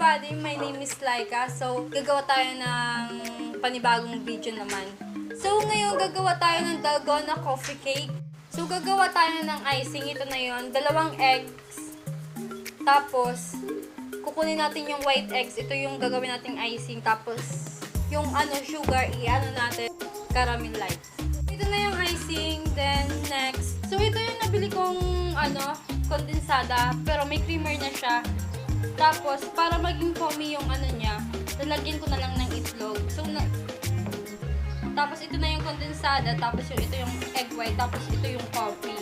everybody! My name is Laika. So, gagawa tayo ng panibagong video naman. So, ngayon gagawa tayo ng dalgona coffee cake. So, gagawa tayo ng icing. Ito na yon, 2 eggs. Tapos, kukunin natin yung white eggs. Ito yung gagawin nating icing. Tapos, yung sugar, natin, caramelize. Ito na yung icing. Then, next. So, ito yung nabili kong, kondensada. Pero may creamer na siya. Tapos, para maging foamy yung niya, lalagyan ko na lang ng itlog. So, tapos ito na yung kondensada, tapos ito yung egg white, tapos ito yung coffee.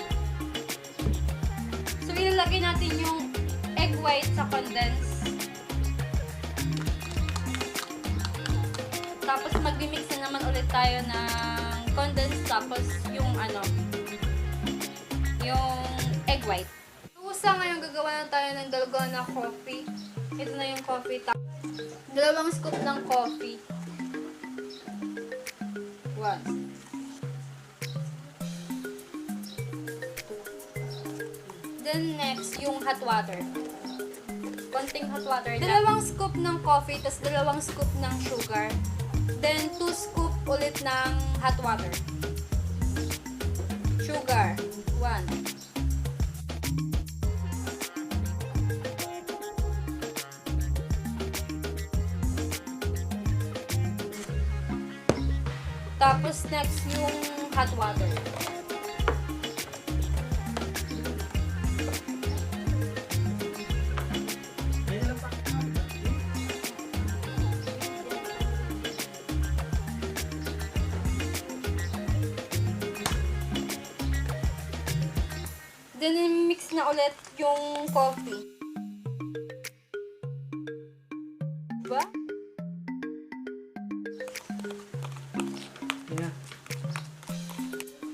So, ilalagay natin yung egg white sa condense. Tapos, mag-mix na naman ulit tayo ng condense, tapos yung yung egg white. Sa ngayon, gagawa na tayo ng dalgona coffee. Ito na yung coffee. 2 scoop ng coffee. 1. Then next, yung hot water. Konting hot water. 2 scoop ng coffee, tas 2 scoop ng sugar. Then 2 scoop ulit ng hot water. Sugar. 1. Tapos, next, yung hot water. Then, mix na ulit yung coffee. Diba?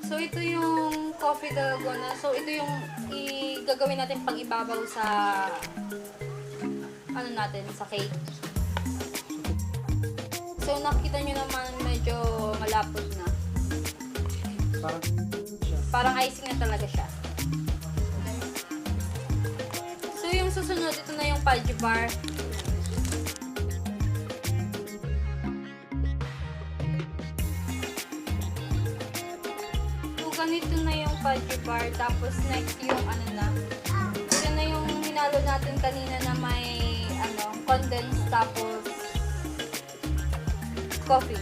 So, ito yung coffee dalgona. So, ito yung gagawin natin pang ibabaw sa natin, sa cake. So, nakita nyo naman medyo malapot na. Parang icing na talaga siya. So, yung susunod, ito na yung fudge bar. Ganito na yung fudge bar. Tapos next yung ito na yung hinalo natin kanina na may condensed tapos coffee.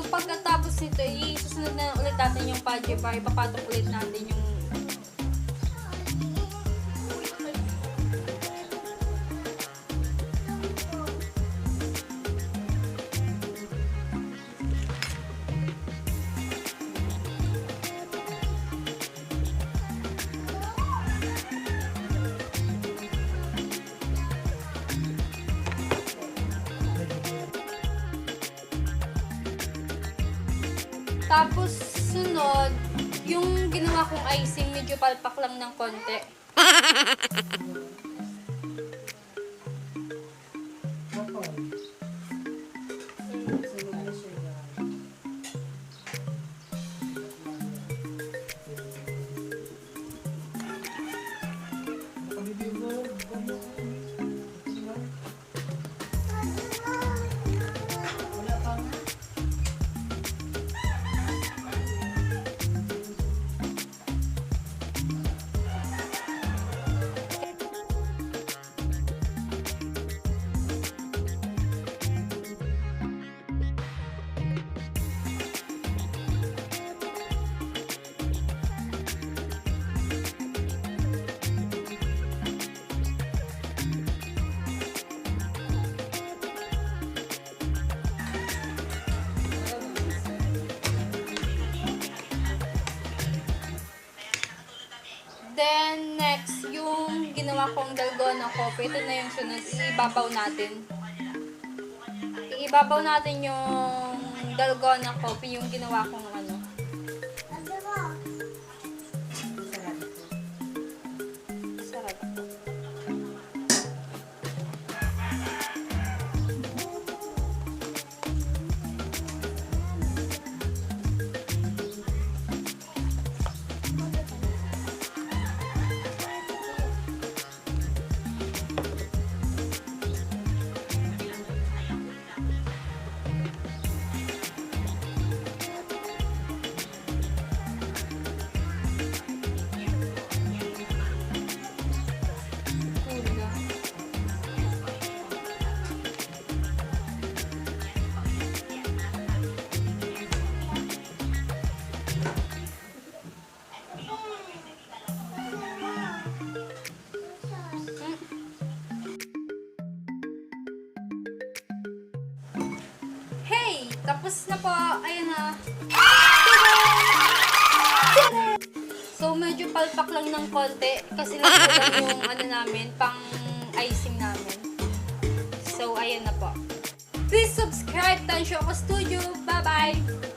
Pagkatapos nito, isusunod na ulit natin yung fudge bar. Ipapatong ulit natin yung tapos, sunod, yung ginawa kong icing, medyo palpak lang ng konti. Then, next, yung ginawa kong dalgona coffee. Ito na yung sunod. Ibabaw natin. ibabaw natin yung dalgona coffee, yung ginawa kong ano. Sarap. Hey! Tapos na po. Ayan na. So, medyo palpak lang ng konti. Kasi lang yung ano namin, pang icing namin. So, ayan na po. Please subscribe, Tansyo Ako Studio. Bye-bye!